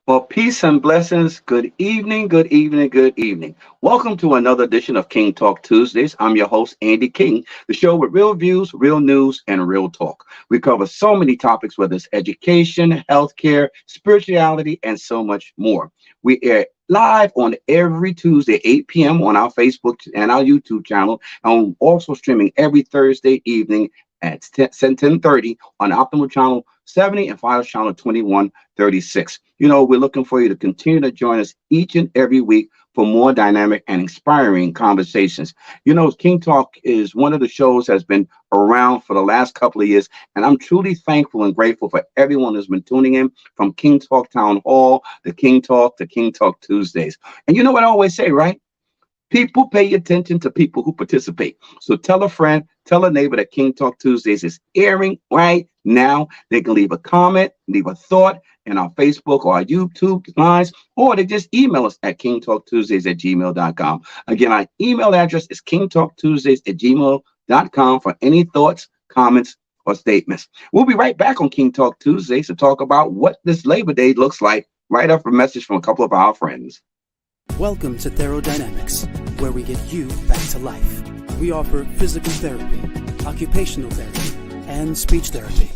Well, peace and blessings. Good evening, good evening, good evening. Welcome to another edition of King Talk Tuesdays. I'm your host, Andy King, the show with real views, real news, and real talk. We cover so many topics, whether it's education, healthcare, spirituality, and so much more. We air live on every Tuesday, 8 p.m. on our Facebook and our YouTube channel, and also streaming every Thursday evening at 10:30 on Optimal Channel 70 and Final Channel 2136. We're looking for you to continue to join us each and every week for more dynamic and inspiring conversations. King Talk is one of the shows that's been around for the last couple of years, and I'm truly thankful and grateful for everyone who's been tuning in from King Talk Town Hall to King Talk Tuesdays. And you know what I always say, right? People pay attention to people who participate. So tell a friend, tell a neighbor that King Talk Tuesdays is airing right now. They can leave a comment, leave a thought in our Facebook or our YouTube lines, or they just email us at kingtalktuesdays@gmail.com. Again, our email address is kingtalktuesdays@gmail.com for any thoughts, comments, or statements. We'll be right back on King Talk Tuesdays to talk about what this Labor Day looks like right after a message from a couple of our friends. Welcome to Therodynamics, where we get you back to life. We offer physical therapy, occupational therapy, and speech therapy.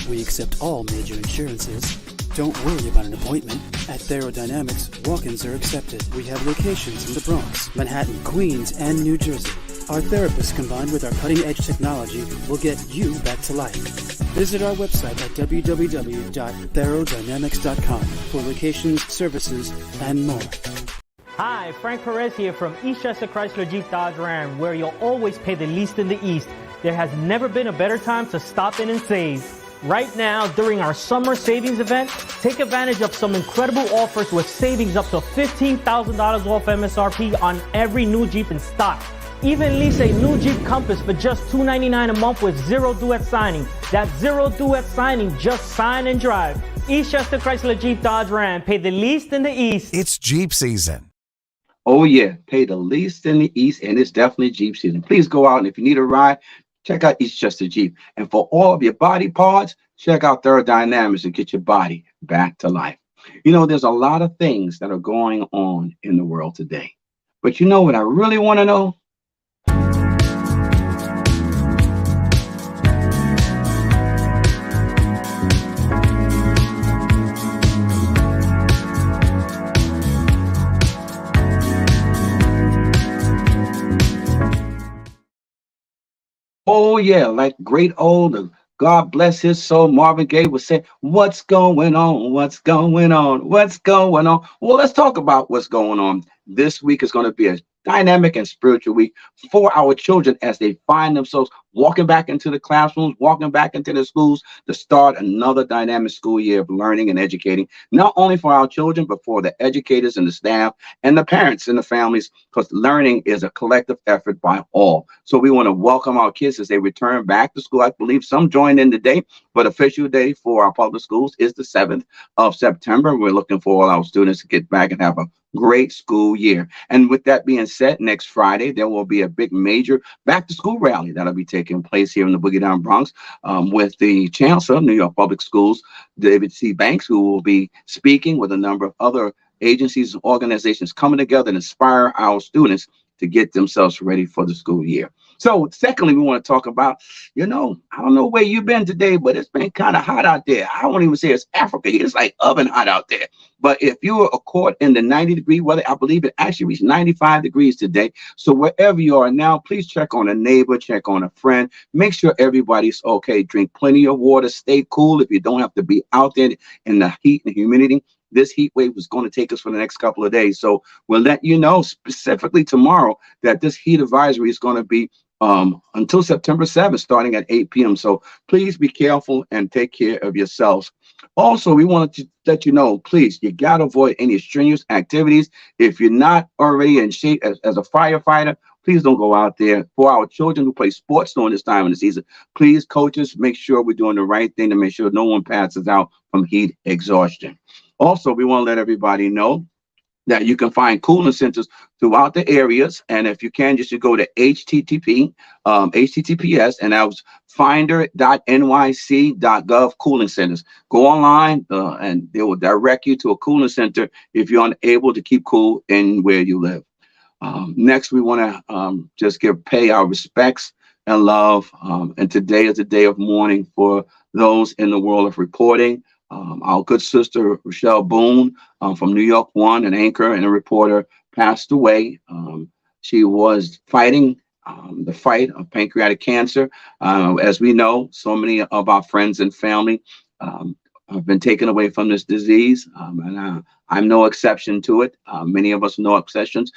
We accept all major insurances. Don't worry about an appointment. At Therodynamics, walk-ins are accepted. We have locations in the Bronx, Manhattan, Queens, and New Jersey. Our therapists, combined with our cutting-edge technology, will get you back to life. Visit our website at www.therodynamics.com for locations, services, and more. Hi, Frank Perez here from Eastchester Chrysler Jeep Dodge Ram, where you'll always pay the least in the East. There has never been a better time to stop in and save. Right now, during our summer savings event, take advantage of some incredible offers with savings up to $15,000 off MSRP on every new Jeep in stock. Even lease a new Jeep Compass for just $299 a month with zero due at signing. That's zero due at signing, just sign and drive. Eastchester Chrysler Jeep Dodge Ram, pay the least in the East. It's Jeep season. Oh, yeah. Pay the least in the East, and it's definitely Jeep season. Please go out, and if you need a ride, check out Eastchester Jeep. And for all of your body parts, check out Therodynamics and get your body back to life. There's a lot of things that are going on in the world today. But you know what I really want to know? Oh, yeah, like great old, God bless his soul, Marvin Gaye would say, what's going on? What's going on? What's going on? Well, let's talk about what's going on. This week is going to be a dynamic and spiritual week for our children as they find themselves walking back into the classrooms, walking back into the schools to start another dynamic school year of learning and educating, not only for our children, but for the educators and the staff and the parents and the families, because learning is a collective effort by all. So we want to welcome our kids as they return back to school. I believe some joined in today, but official day for our public schools is the 7th of September. We're looking for all our students to get back and have a great school year. And with that being said, next Friday, there will be a big major back to school rally that'll be taking place here in the Boogie Down Bronx with the Chancellor of New York Public Schools, David C. Banks, who will be speaking with a number of other agencies and organizations coming together to inspire our students to get themselves ready for the school year. So secondly, we want to talk about, I don't know where you've been today, but it's been kind of hot out there. I won't even say it's Africa. It's like oven hot out there. But if you were caught in the 90-degree weather, I believe it actually reached 95 degrees today. So wherever you are now, please check on a neighbor, check on a friend. Make sure everybody's okay. Drink plenty of water. Stay cool if you don't have to be out there in the heat and humidity. This heat wave is going to take us for the next couple of days. So we'll let you know specifically tomorrow that this heat advisory is going to be until September 7th, starting at 8 p.m. So please be careful and take care of yourselves. Also, we want to let you know, please, you got to avoid any strenuous activities. If you're not already in shape as a firefighter, please don't go out there. For our children who play sports during this time of the season, please, coaches, make sure we're doing the right thing to make sure no one passes out from heat exhaustion. Also, we want to let everybody know that you can find cooling centers throughout the areas. And if you can, just to go to HTTPS, and that was finder.nyc.gov cooling centers. Go online and they will direct you to a cooling center if you're unable to keep cool in where you live. Next, we want to just pay our respects and love. And today is a day of mourning for those in the world of reporting. Our good sister Rochelle Boone from New York One, an anchor and a reporter, passed away. She was fighting the fight of pancreatic cancer. As we know, so many of our friends and family have been taken away from this disease, and I'm no exception to it. Many of us know exceptions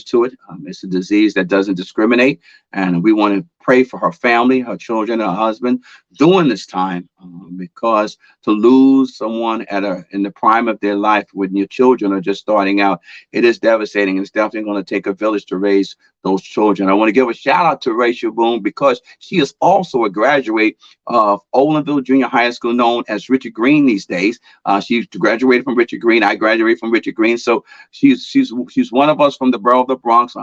to it. It's a disease that doesn't discriminate, and we want to pray for her family, her children, her husband during this time, because to lose someone in the prime of their life when your children are just starting out, it is devastating. It's definitely going to take a village to raise those children. I want to give a shout out to Rachel Boone because she is also a graduate of Olinville Junior High School, known as Richard Green these days. She graduated from Richard Green. I graduated from Richard Green. So she's one of us from the borough of the Bronx.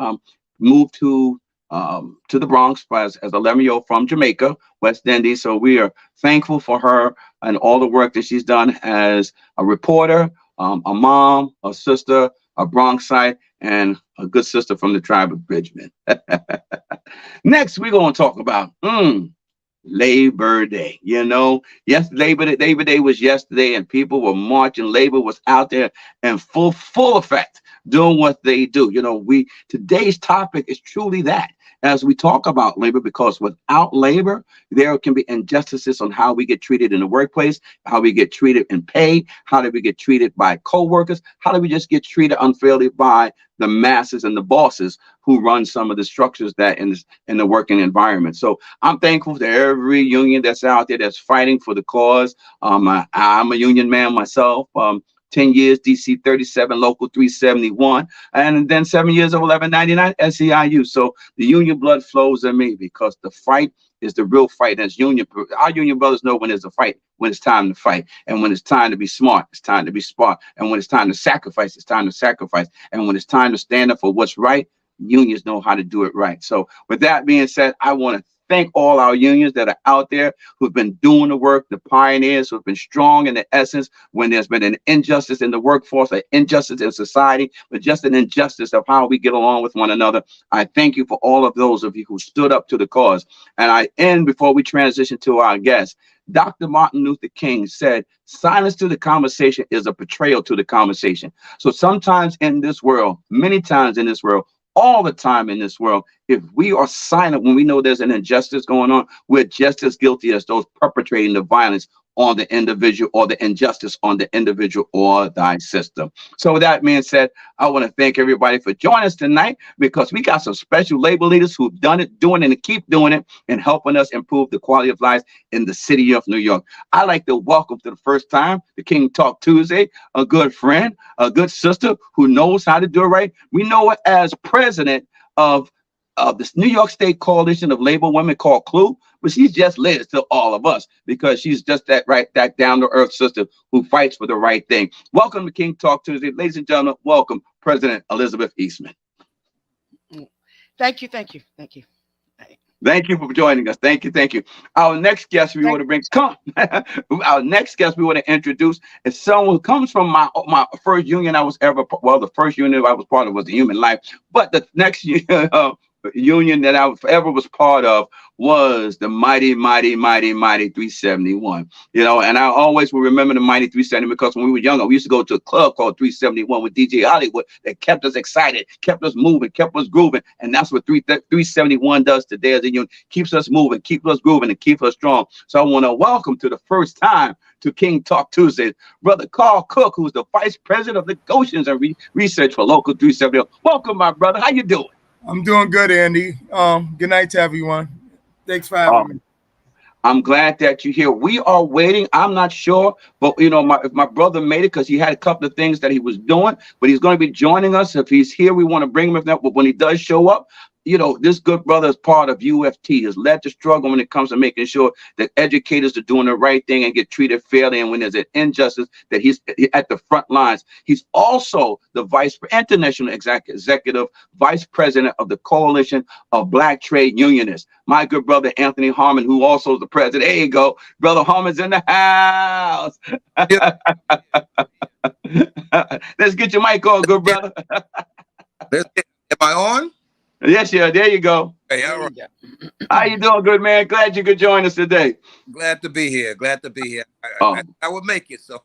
Moved to the Bronx as 11-year-old from Jamaica, West Indies. So we are thankful for her and all the work that she's done as a reporter, a mom, a sister, a Bronxite, and a good sister from the tribe of Bridgman. Next, we're going to talk about Labor Day. You know, yes, Labor Day was yesterday, and people were marching. Labor was out there in full effect, doing what they do. You know, today's topic is truly that. As we talk about labor, because without labor, there can be injustices on how we get treated in the workplace, how we get treated in pay, how do we get treated by co-workers, how do we just get treated unfairly by the masses and the bosses who run some of the structures that in the working environment. So I'm thankful to every union that's out there that's fighting for the cause. I'm a union man myself. 10 years, DC 37, Local 371, and then 7 years of 1199 SEIU. So the union blood flows in me because the fight is the real fight. As our union brothers know when there's a fight, when it's time to fight, and when it's time to be smart, it's time to be smart, and when it's time to sacrifice, it's time to sacrifice, and when it's time to stand up for what's right, unions know how to do it right. So with that being said, I want to thank all our unions that are out there who've been doing the work, the pioneers who've been strong in the essence when there's been an injustice in the workforce, an injustice in society, but just an injustice of how we get along with one another. I thank you for all of those of you who stood up to the cause. And I end before we transition to our guest. Dr. Martin Luther King said, silence to the conversation is a betrayal to the conversation. So sometimes in this world, many times in this world, all the time in this world, if we are silent when we know there's an injustice going on, we're just as guilty as those perpetrating the violence on the individual or the injustice on the individual or the system. So with that being said, I want to thank everybody for joining us tonight because we got some special labor leaders who've done it, doing it, and keep doing it and helping us improve the quality of life in the city of New York. I'd like to welcome to the first time the King Talk Tuesday, a good friend, a good sister who knows how to do it right. We know her as president of this New York State Coalition of Labor Women called CLUE, but she's just Liz to all of us because she's just that down to earth sister who fights for the right thing. Welcome to King Talk Tuesday. Ladies and gentlemen, welcome President Elizabeth Eastman. Thank you. Thank you for joining us. Thank you. Our next guest we want to bring, our next guest we want to introduce is someone who comes from my first union I was the first union I was part of was the Human Life, but the next union that I ever was part of was the mighty 371. You know, and I always will remember the mighty 370 because when we were younger, we used to go to a club called 371 with DJ Hollywood that kept us excited, kept us moving, kept us grooving. And that's what 371 does today as a union, keeps us moving, keeps us grooving, and keeps us strong. So I want to welcome to the first time to King Talk Tuesday, Brother Carl Cook, who's the Vice President of Negotiations and Research for Local 371. Welcome, my brother. How you doing? I'm doing good, Andy. Good night to everyone. Thanks for having me. I'm glad that you're here. We are waiting. I'm not sure, but you know, if my brother made it because he had a couple of things that he was doing, but he's going to be joining us. If he's here, we want to bring him. If not, but when he does show up, you know, this good brother is part of UFT, has led the struggle when it comes to making sure that educators are doing the right thing and get treated fairly. And when there's an injustice, that he's at the front lines. He's also the international executive vice president of the Coalition of Black Trade Unionists. My good brother, Anthony Harmon, who also is the president. There you go. Brother Harmon's in the house. Let's get your mic on, good brother. Am I on? Yes, yeah, there you go. Hey, all right. How you doing, good man? Glad you could join us today. Glad to be here. Glad to be here. I would make it, so.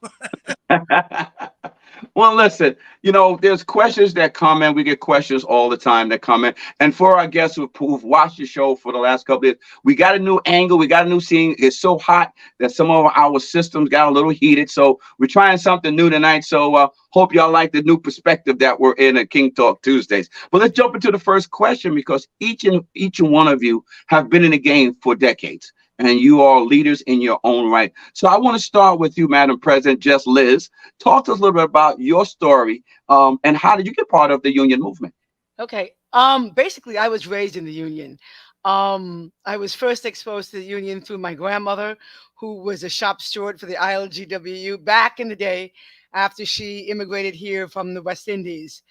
Well, listen, you know, there's questions that come in. We get questions all the time that come in. And for our guests who've watched the show for the last couple of years, we got a new angle. We got a new scene. It's so hot that some of our systems got a little heated. So we're trying something new tonight. So hope y'all like the new perspective that we're in at King Talk Tuesdays. But let's jump into the first question, because each and one of you have been in the game for decades. And you are leaders in your own right. So I want to start with you, Madam President, just Liz. Talk to us a little bit about your story and how did you get part of the union movement? Okay. Basically, I was raised in the union. I was first exposed to the union through my grandmother, who was a shop steward for the ILGWU back in the day after she immigrated here from the West Indies.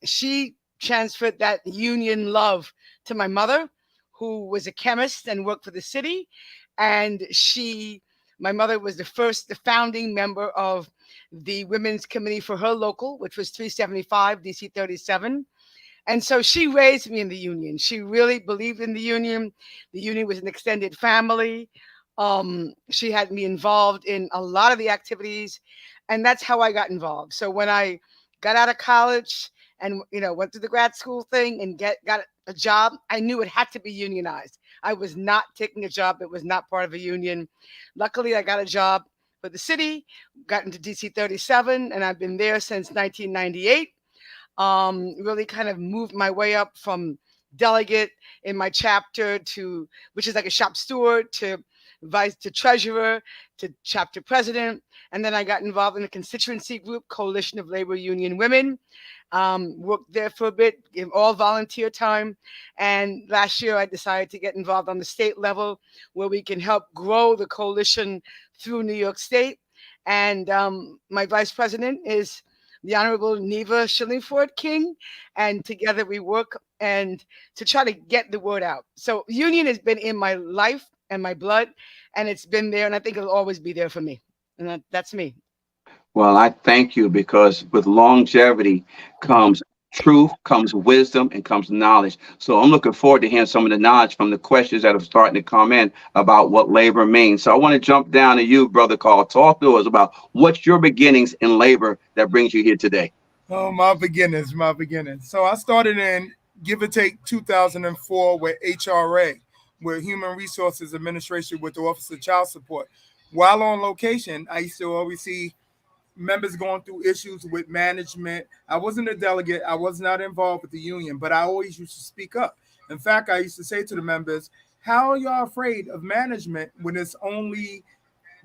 She transferred that union love to my mother, who was a chemist and worked for the city. And my mother was the founding member of the Women's Committee for her local, which was 375 DC 37. And so she raised me in the union. She really believed in the union. The union was an extended family. She had me involved in a lot of the activities, and that's how I got involved. So when I got out of college and, you know, went through the grad school thing and got a job, I knew it had to be unionized. I was not taking a job that was not part of a union. Luckily, I got a job for the city, got into DC 37, and I've been there since 1998. Really kind of moved my way up from delegate in my chapter to, which is like a shop steward, to treasurer, to chapter president. And then I got involved in a constituency group, Coalition of Labor Union Women. Worked there for a bit, all volunteer time. And last year I decided to get involved on the state level, where we can help grow the coalition through New York State. And my vice president is the Honorable Neva Shillingford King. And together we work and to try to get the word out. So union has been in my life and my blood, and it's been there, and I think it'll always be there for me. And that's me. Well, I thank you, because with longevity comes truth, comes wisdom, and comes knowledge. So I'm looking forward to hearing some of the knowledge from the questions that are starting to come in about what labor means. So I want to jump down to you, Brother Carl. Talk to us about what's your beginnings in labor that brings you here today. Oh, my beginnings. So I started in, give or take, 2004 with HRA, with Human Resources Administration, with the Office of Child Support. While on location, I used to always see members going through issues with management. I wasn't a delegate. I was not involved with the union, but I always used to speak up. In fact, I used to say to the members, how are y'all afraid of management when it's only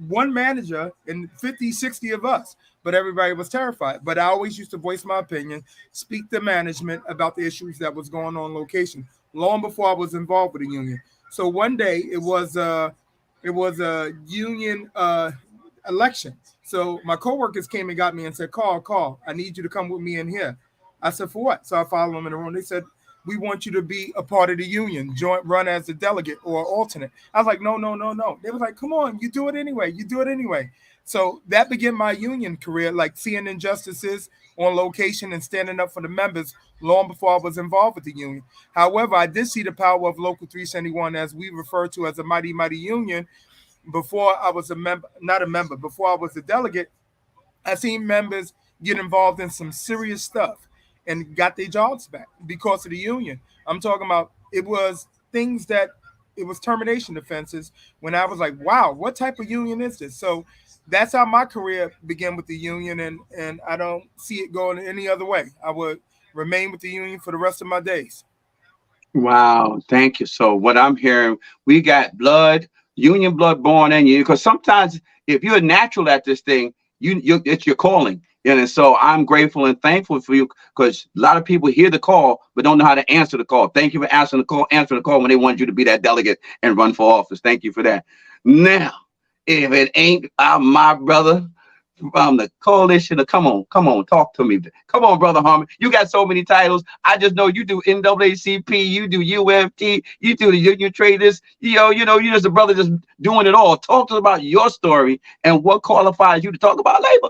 one manager and 50, 60 of us? But everybody was terrified. But I always used to voice my opinion, speak to management about the issues that was going on location, long before I was involved with the union. So one day it was a union election. So my coworkers came and got me and said, Carl, I need you to come with me in here. I said, for what? So I followed them in the room. They said, we want you to be a part of the union, run as a delegate or alternate. I was like, no. They was like, come on, you do it anyway. So that began my union career, like seeing injustices on location and standing up for the members long before I was involved with the union. However, I did see the power of Local 371, as we refer to as a mighty, mighty union. Before I was before I was a delegate, I seen members get involved in some serious stuff and got their jobs back because of the union. I'm talking about, it was termination offenses when I was like, wow, what type of union is this? So that's how my career began with the union, and I don't see it going any other way. I would remain with the union for the rest of my days. Wow, thank you. So what I'm hearing, we got union blood born in you, because sometimes if you're natural at this thing, it's your calling. And so I'm grateful and thankful for you, because a lot of people hear the call but don't know how to answer the call. Thank you for answering the call, when they want you to be that delegate and run for office. Thank you for that. Now, if it ain't my brother from the coalition, come on, talk to me. Come on, brother Harmon. You got so many titles. I just know you do NAACP, you do UFT, you do the union traders. You know, you're just a brother just doing it all. Talk to us about your story and what qualifies you to talk about labor.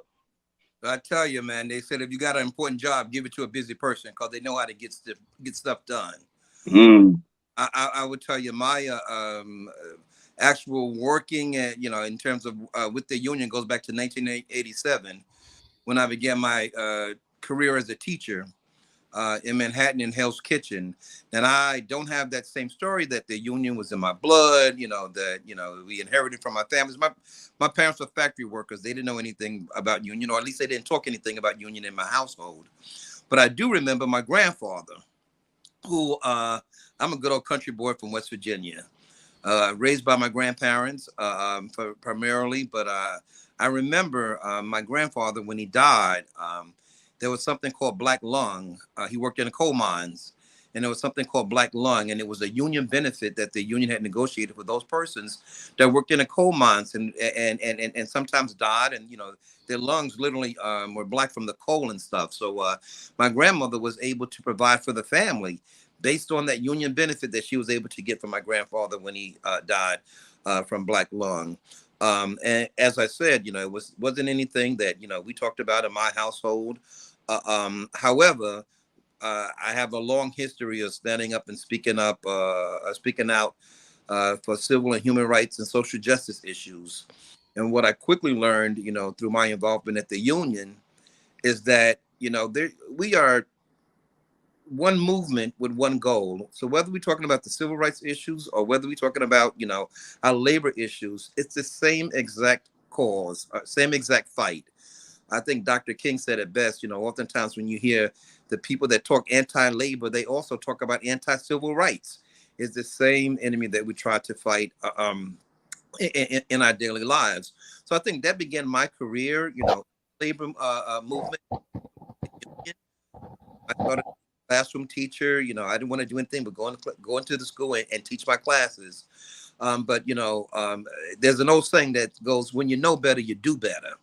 I tell you, man, they said if you got an important job, give it to a busy person, because they know how to get stuff done. I would tell you my actual working at, in terms of with the union goes back to 1987, when I began my career as a teacher in Manhattan in Hell's Kitchen. And I don't have that same story that the union was in my blood, that we inherited from my families. My parents were factory workers. They didn't know anything about union, or at least they didn't talk anything about union in my household. But I do remember my grandfather, who I'm a good old country boy from West Virginia, raised by my grandparents primarily. But I remember my grandfather, when he died, there was something called black lung. He worked in the coal mines, and there was something called black lung, and it was a union benefit that the union had negotiated for those persons that worked in the coal mines and sometimes died, and their lungs literally were black from the coal and stuff. So my grandmother was able to provide for the family based on that union benefit that she was able to get from my grandfather when he died from black lung. And as I said, it wasn't anything that we talked about in my household. However, I have a long history of standing up and speaking out for civil and human rights and social justice issues. And what I quickly learned, through my involvement at the union, is that we are one movement with one goal. So whether we're talking about the civil rights issues or whether we're talking about our labor issues, it's the same exact cause, same exact fight. I think Dr. King said it best. Oftentimes when you hear the people that talk anti-labor, they also talk about anti-civil rights. It's the same enemy that we try to fight in our daily lives. So I think that began my career, labor movement. I started classroom teacher. I didn't want to do anything but go into the school and teach my classes. But there's an old saying that goes, when you know better, you do better.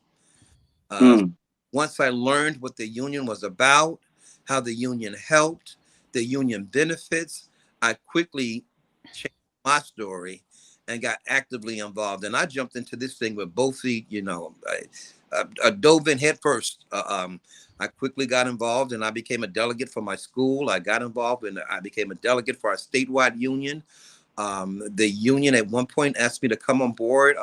Once I learned what the union was about, how the union helped, the union benefits, I quickly changed my story and got actively involved. And I jumped into this thing with both feet, I dove in head first. I quickly got involved, and I became a delegate for my school. I got involved, and I became a delegate for our statewide union. The union at one point asked me to come on board,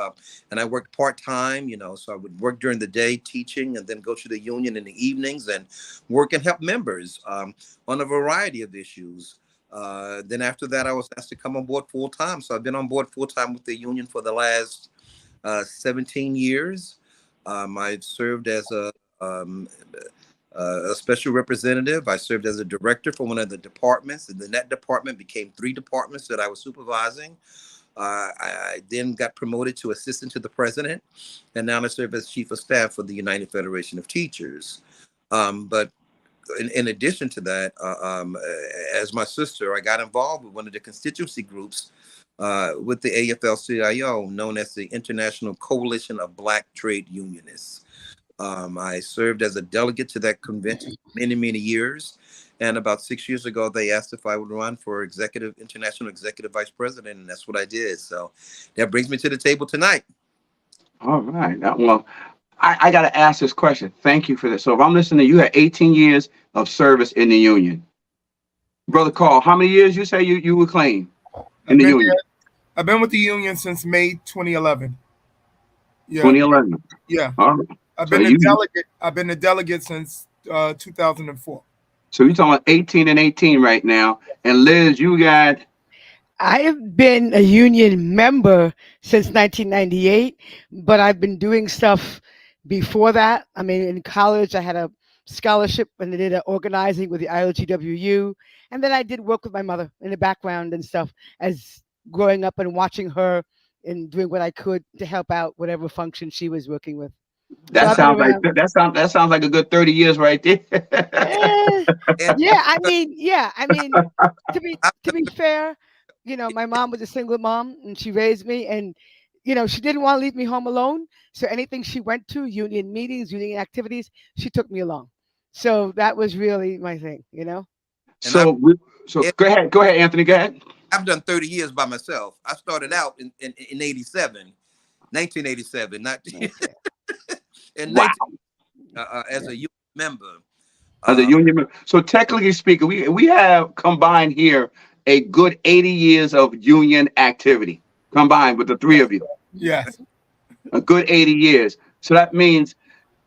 and I worked part-time, so I would work during the day teaching and then go to the union in the evenings and work and help members on a variety of issues. Then after that, I was asked to come on board full-time. So I've been on board full-time with the union for the last 17 years. I've served as a special representative. I served as a director for one of the departments, and then that department became 3 departments that I was supervising. I then got promoted to assistant to the president, and now I serve as chief of staff for the United Federation of Teachers. But in addition to that, as my sister, I got involved with one of the constituency groups with the AFL-CIO, known as the International Coalition of Black Trade Unionists. I served as a delegate to that convention for many, many years. And about 6 years ago, they asked if I would run for international executive vice president, and that's what I did. So that brings me to the table tonight. All right. Well, I got to ask this question. Thank you for this. So if I'm listening, you had 18 years of service in the union. Brother Carl, how many years you say you would claim in the union? I've been with the union since May 2011. Yeah. 2011. Yeah. All right. I've been a delegate since 2004. So you're talking about 18 and 18 right now. And Liz, you got... I have been a union member since 1998, but I've been doing stuff before that. I mean, in college, I had a scholarship and I did organizing with the ILGWU. And then I did work with my mother in the background and stuff as growing up and watching her and doing what I could to help out whatever function she was working with. That So I've been sounds like around. that sounds like a good 30 years right there. Eh, And yeah. I mean, I, to be fair, my mom was a single mom and she raised me, and she didn't want to leave me home alone. So anything she went to, union meetings, union activities, she took me along. So that was really my thing. and I've, So so go ahead, Anthony, go ahead. I've done 30 years by myself. I started out in 87, 1987, not Okay. in Wow. 19, as a youth member. As a Uh, union member. So technically speaking, we have combined here a good 80 years of union activity combined with the three of you. Yes. A good 80 years. So that means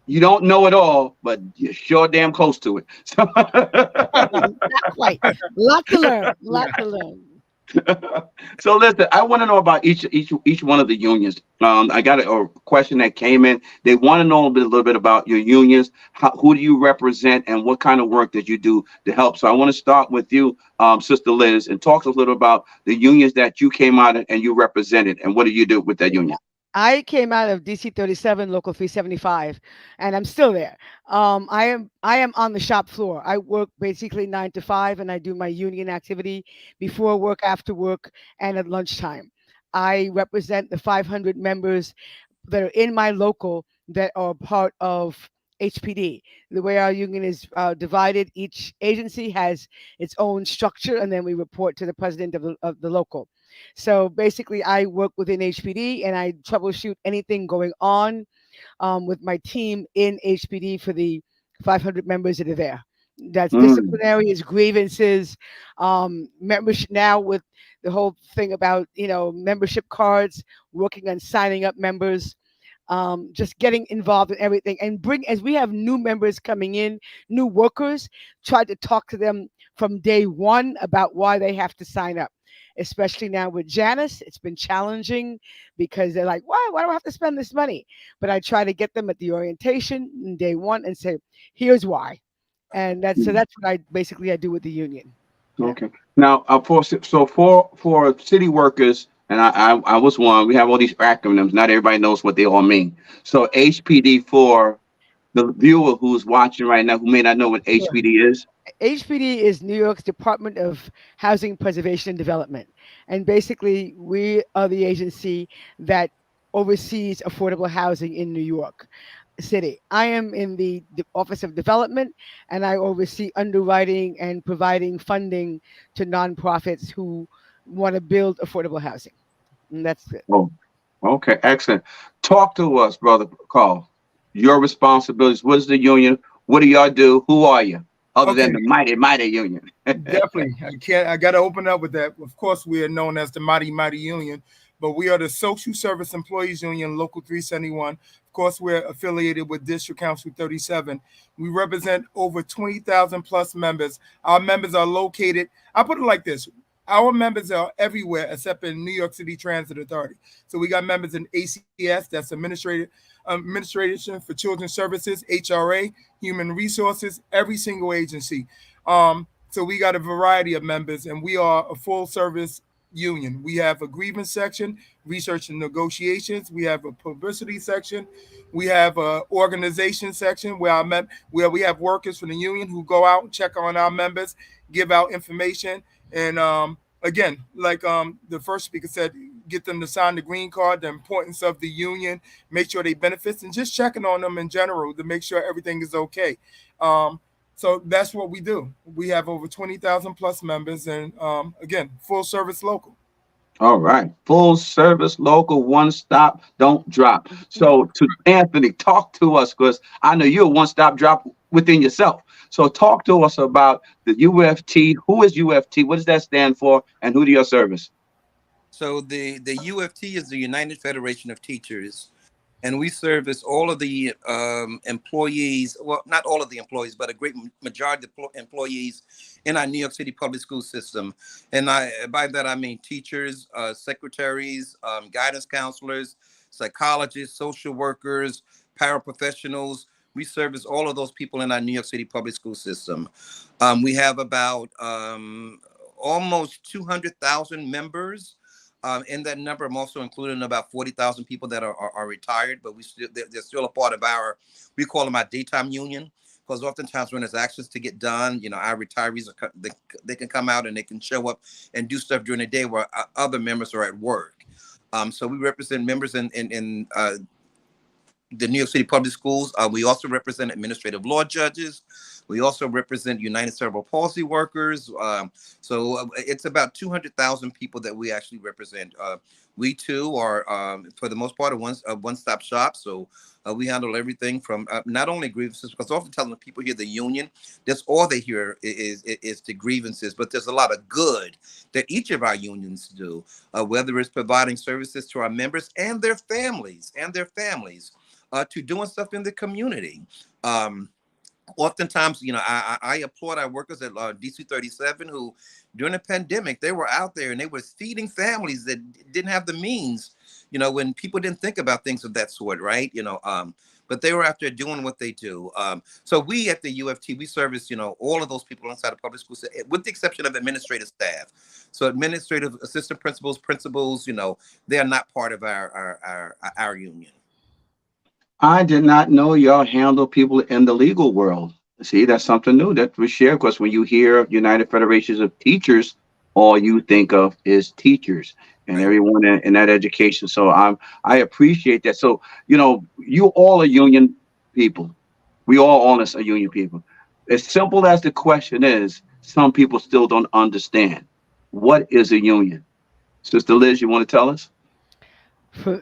you don't know it all, but you're sure damn close to it. So, Not quite. Lot to learn. Lot to learn. so listen, I want to know about each one of the unions. I got a question that came in. They want to know a little bit about your unions. Who do you represent, and what kind of work that you do to help? So I want to start with you, Sister Liz, and talk a little about the unions that you came out and you represented, and what do you do with that union? I came out of DC 37, Local 375, and I'm still there. I am on the shop floor. I work basically 9 to 5, and I do my union activity before work, after work, and at lunchtime. I represent the 500 members that are in my local that are part of HPD. The way our union is divided, each agency has its own structure, and then we report to the president of the local. So basically, I work within HPD and I troubleshoot anything going on with my team in HPD for the 500 members that are there. That's Mm, disciplinaries, grievances, membership now with the whole thing about membership cards, working on signing up members, just getting involved in everything, and bring as we have new members coming in, new workers, try to talk to them from day one about why they have to sign up. Especially now with Janice, it's been challenging because they're like, why do I have to spend this money? But I try to get them at the orientation in day one and say, here's why. And mm. that's what I do with the union. Yeah. Okay. Now, for city workers, and I was one. We have all these acronyms. Not everybody knows what they all mean. So HPD, for the viewer who's watching right now, who may not know what HPD is. HPD is New York's Department of Housing Preservation and Development. And basically, we are the agency that oversees affordable housing in New York City. I am in the Office of Development, and I oversee underwriting and providing funding to nonprofits who want to build affordable housing. And that's it. Oh, okay, excellent. Talk to us, brother Carl. Your responsibilities. What is the union? What do y'all do? Who are you? Other than Okay. the mighty union. Definitely. I got to open up with that. Of course, we are known as the Mighty Union, but we are the Social Service Employees Union, Local 371. Of course, we're affiliated with District Council 37. We represent over 20,000 plus members. Our members are located, I put it like this. Our members are everywhere except in New York City Transit Authority. So we got members in ACS, that's Administration for Children's Services, HRA, Human Resources, every single agency. So we got a variety of members, and we are a full service union. We have a grievance section, research and negotiations. We have a publicity section. We have a organization section where we have workers from the union who go out and check on our members, give out information, and again, like the first speaker said, get them to sign the green card, the importance of the union, make sure they benefits, and just checking on them in general to make sure everything is okay. So that's what we do. We have over 20,000 plus members, and again, full service local. All right. Full service, local, one stop, don't drop. So to Anthony, talk to us, because I know you're a one stop drop within yourself. So talk to us about the UFT. Who is UFT? What does that stand for? And who do you service? so the UFT is the United Federation of Teachers, and we service all of the employees. Well, not all of the employees, but a great majority of employees in our New York City public school system. And by that I mean teachers, secretaries, guidance counselors, psychologists, social workers, paraprofessionals. We service all of those people in our New York City public school system. We have about almost 200,000 members. In that number, I'm also including about 40,000 people that are retired, but they're still a part of we call them our daytime union, because oftentimes when there's actions to get done, our retirees they can come out and they can show up and do stuff during the day where other members are at work. So we represent members in the New York City Public Schools. We also represent administrative law judges. We also represent United Cerebral Palsy workers. So it's about 200,000 people that we actually represent. We too are, for the most part, a one-stop shop. So we handle everything from not only grievances, because oftentimes when people hear the union, that's all they hear is the grievances. But there's a lot of good that each of our unions do, whether it's providing services to our members and their families, to doing stuff in the community. Oftentimes, I applaud our workers at DC 37 who, during the pandemic, they were out there and they were feeding families that didn't have the means, when people didn't think about things of that sort, right? But they were out there doing what they do. So we at the UFT, we service, all of those people inside of public schools, with the exception of administrative staff. So administrative assistant principals, they are not part of our union. I did not know y'all handle people in the legal world. See, that's something new that we share, because when you hear United Federations of Teachers, all you think of is teachers and Right. everyone in that education. So I appreciate that. So, you all are union people. We all honest are union people. As simple as the question is, some people still don't understand. What is a union? Sister Liz, you want to tell us?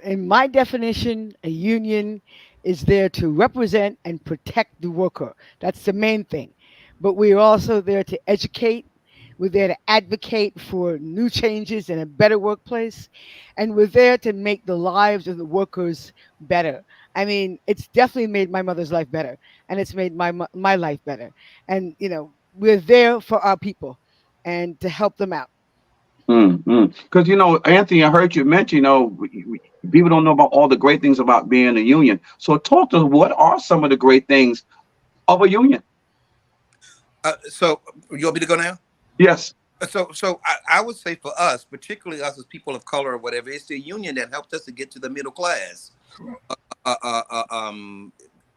In my definition, a union is there to represent and protect the worker. That's the main thing. But we're also there to educate. We're there to advocate for new changes and a better workplace. And we're there to make the lives of the workers better. I mean, it's definitely made my mother's life better, and it's made my life better. And, we're there for our people and to help them out. Because Anthony, I heard you mention, people don't know about all the great things about being a union. So talk to us, what are some of the great things of a union? So you want me to go now? Yes. So I would say for us, particularly us as people of color or whatever, it's the union that helped us to get to the middle class.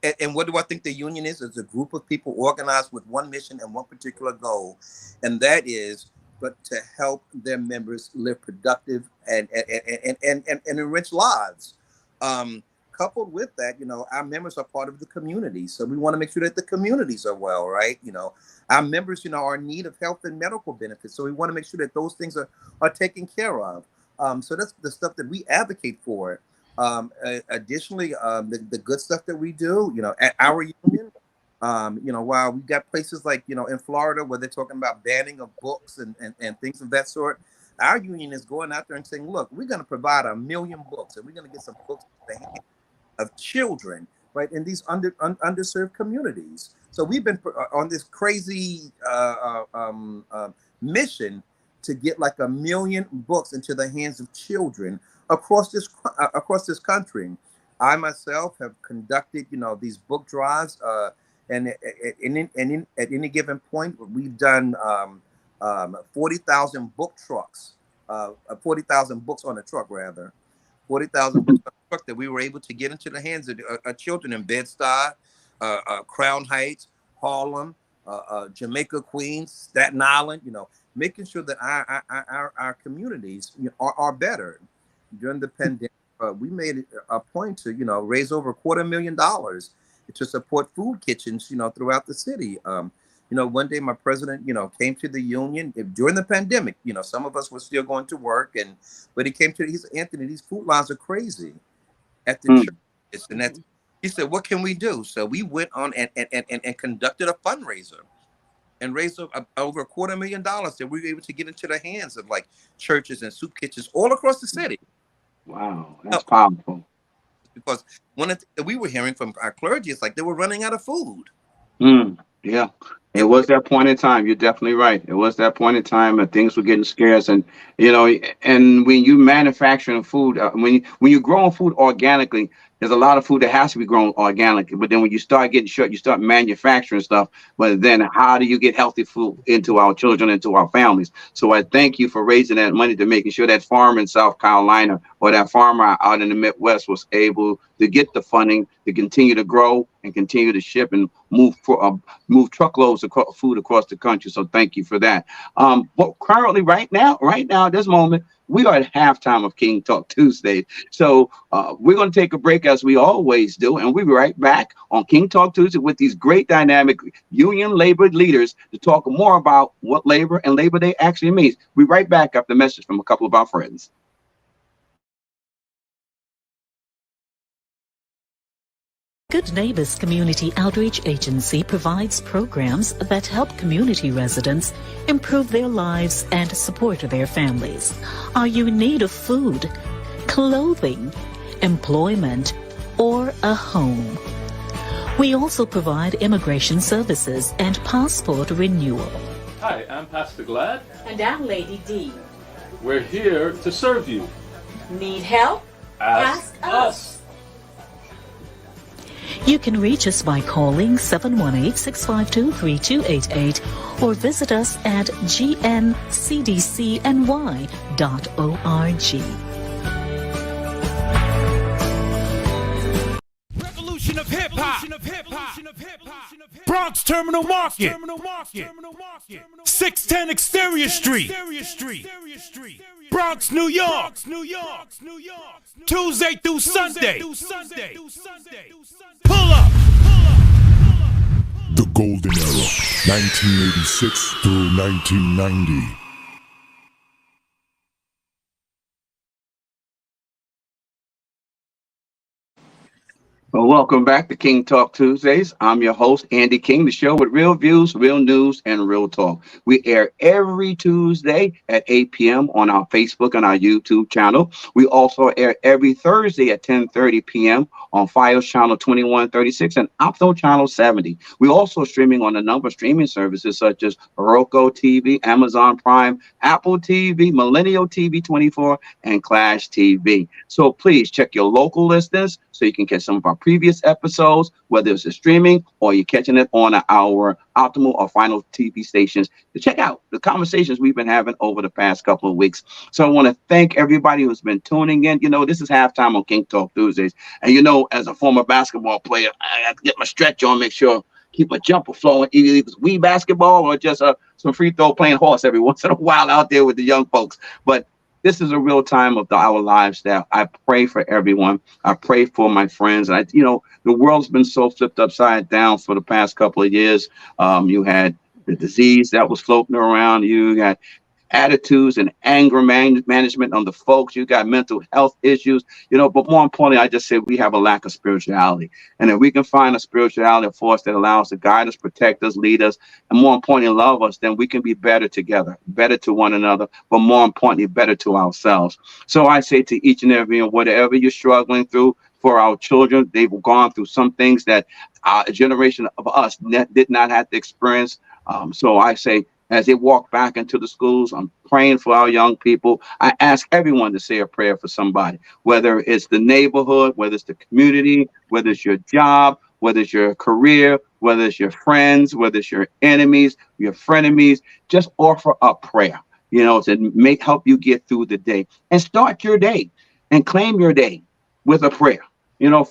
And what do I think the union is? It's a group of people organized with one mission and one particular goal, and that is to help their members live productive and enrich lives. Coupled with that, our members are part of the community, so we want to make sure that the communities are well, right? Our members, are in need of health and medical benefits, so we want to make sure that those things are taken care of. So that's the stuff that we advocate for. Additionally, the good stuff that we do, at our union, while we got places like, in Florida where they're talking about banning of books and things of that sort, our union is going out there and saying, look, we're going to provide 1 million books, and we're going to get some books in the hands of children, right, in these underserved communities. So we've been on this crazy mission to get like 1 million books into the hands of children across this country. I myself have conducted, these book drives, and at any given point, we've done 40,000 book trucks, 40,000 books on a truck, rather, 40,000 books on a truck that we were able to get into the hands of children in Bed-Stuy, Crown Heights, Harlem, Jamaica, Queens, Staten Island. Making sure that our communities are better. During the pandemic, we made it a point to raise over $250,000 to support food kitchens throughout the city. One day my president came to the union during the pandemic. Some of us were still going to work, but he came to, he said, Anthony, these food lines are crazy at the church. And he said, what can we do? So we went on and conducted a fundraiser and raised over $250,000 that we were able to get into the hands of like churches and soup kitchens all across the city. Wow, that's powerful. Because one of the things that we were hearing from our clergy is like they were running out of food. Yeah. It was that point in time. You're definitely right. It was that point in time, and things were getting scarce. And you know, and when you manufacturing food, when you're growing food organically, there's a lot of food that has to be grown organically. But then when you start getting short, you start manufacturing stuff. But then, how do you get healthy food into our children, into our families? So I thank you for raising that money to making sure that farmer in South Carolina or that farmer out in the Midwest was able to get the funding to continue to grow and continue to ship and move truckloads of food across the country. So thank you for that. But currently, right now, at this moment, we are at halftime of King Talk Tuesday. So we're going to take a break as we always do, and we'll be right back on King Talk Tuesday with these great dynamic union labor leaders to talk more about what labor and Labor Day actually means. We'll be right back after the message from a couple of our friends. Good Neighbors Community Outreach Agency provides programs that help community residents improve their lives and support their families. Are you in need of food, clothing, employment, or a home? We also provide immigration services and passport renewal. Hi, I'm Pastor Glad. And I'm Lady D. We're here to serve you. Need help? Ask us. You can reach us by calling 718-652-3288 or visit us at gncdcny.org. Revolution of hip hop. Bronx Terminal Market. 610 Exterior Street. Bronx, New York. Tuesday through Sunday. Pull up. The Golden Era, 1986 through 1990. Well, welcome back to King Talk Tuesdays. I'm your host, Andy King, the show with real views, real news, and real talk. We air every Tuesday at 8 p.m. on our Facebook and our YouTube channel. We also air every Thursday at 10:30 p.m. on Fios Channel 2136 and Opto Channel 70. We're also streaming on a number of streaming services such as Roku TV, Amazon Prime, Apple TV, Millennial TV 24, and Clash TV. So please check your local listings so you can catch some of our previous episodes, whether it's a streaming or you're catching it on our Optimal or Final TV stations, to check out the conversations we've been having over the past couple of weeks. So I want to thank everybody who's been tuning in. You know, this is halftime on King Talk Tuesdays. And you know, as a former basketball player, I have to get my stretch on, make sure keep my jumper flowing, either if it's Wii basketball or just some free throw playing horse every once in a while out there with the young folks. But this is a real time of our lives that I pray for everyone. I pray for my friends. And the world's been so flipped upside down for the past couple of years. You had the disease that was floating around. You got attitudes and anger management on the folks. You got mental health issues, but more importantly, I just said we have a lack of spirituality. And if we can find a spirituality force that allows us to guide us, protect us, lead us, and more importantly, love us, then we can be better together, better to one another, but more importantly, better to ourselves. So I say to each and every one, whatever you're struggling through, for our children, they've gone through some things that a generation of us did not have to experience. So I say, as they walk back into the schools, I'm praying for our young people. I ask everyone to say a prayer for somebody, whether it's the neighborhood, whether it's the community, whether it's your job, whether it's your career, whether it's your friends, whether it's your enemies, your frenemies. Just offer up prayer, to help you get through the day and start your day and claim your day with a prayer.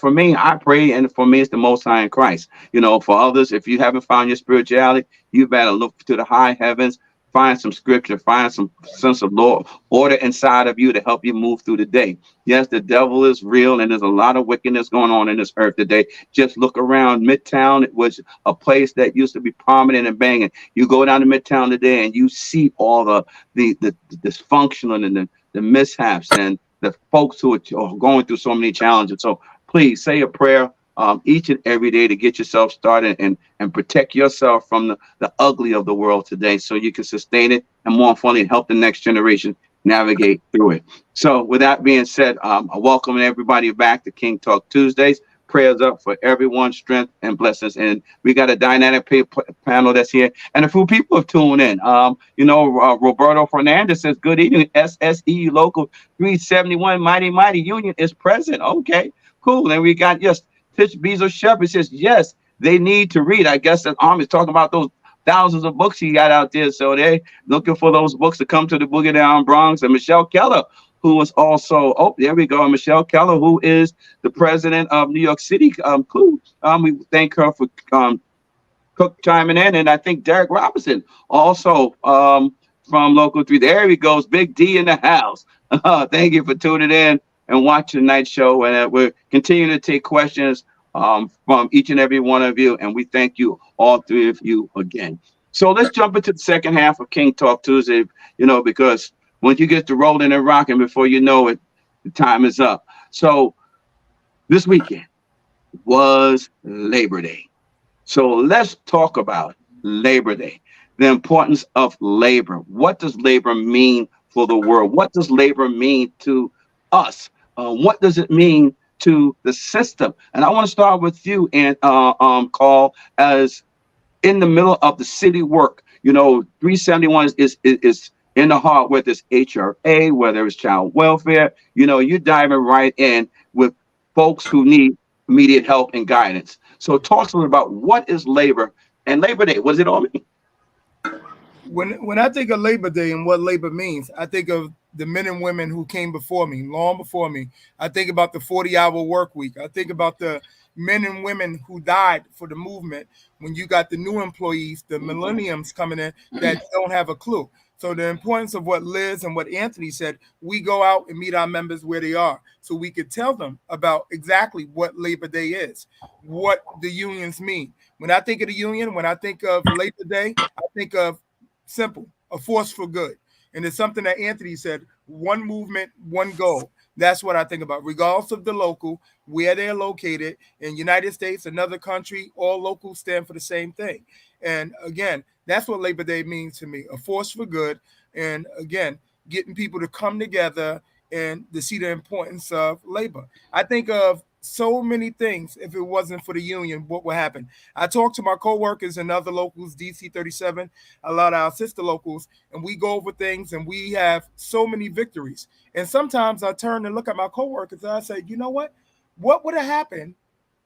For me, I pray, and for me, it's the Most High in Christ. For others, if you haven't found your spirituality, you better look to the high heavens, find some scripture, find some sense of Lord order inside of you to help you move through the day. Yes, the devil is real, and there's a lot of wickedness going on in this earth today. Just look around Midtown. It was a place that used to be prominent and banging. You go down to Midtown today, and you see all the dysfunction and the mishaps and the folks who are going through so many challenges. So please say a prayer each and every day to get yourself started and protect yourself from the ugly of the world today so you can sustain it and, more importantly, help the next generation navigate through it. So with that being said, I welcome everybody back to King Talk Tuesdays. prayers up for everyone's strength and blessings. And we got a dynamic panel that's here, and a few people have tuned in. Roberto Fernandez says, "Good evening, SSE Local 371 Mighty Union is present." Okay, cool. And we got, yes, Tish Bezo Shepherd says, "Yes, they need to read." I guess the Army's talking about those thousands of books he got out there, so they looking for those books to come to the Boogie Down Bronx. And Michelle Keller, who was also, oh, there we go, Michelle Keller, who is the president of New York City Clue. We thank her for Cook chiming in, and I think Derek Robinson also from Local 3. There he goes, Big D in the house. Thank you for tuning in and watching tonight's show, and we're continuing to take questions from each and every one of you, and we thank you, all three of you, again. So let's jump into the second half of King Talk Tuesday, because once you get to rolling and rocking, before you know it, the time is up. So this weekend was Labor Day. So let's talk about Labor Day, the importance of labor. What does labor mean for the world? What does labor mean to us? What does it mean to the system? And I want to start with you, and Carl, as in the middle of the city work. 371 is in the heart, whether it's HRA, whether it's child welfare. You're diving right in with folks who need immediate help and guidance. So talk to us about what is labor and Labor Day. What does it all mean? When I think of Labor Day and what labor means, I think of the men and women who came before me, long before me. I think about the 40-hour work week. I think about the men and women who died for the movement when you got the new employees, the millenniums coming in that don't have a clue. So the importance of what Liz and what Anthony said, we go out and meet our members where they are so we could tell them about exactly what Labor Day is, what the unions mean. When I think of the union, when I think of Labor Day, I think of simple, a force for good. And it's something that Anthony said, one movement, one goal. That's what I think about, regardless of the local, where they're located. In United States, another country, all locals stand for the same thing. And again, that's what Labor Day means to me, a force for good. And again, getting people to come together and to see the importance of labor. I think of so many things. If it wasn't for the union, what would happen? I talk to my coworkers and other locals, DC 37, a lot of our sister locals, and we go over things and we have so many victories. And sometimes I turn and look at my coworkers and I say, you know what would have happened?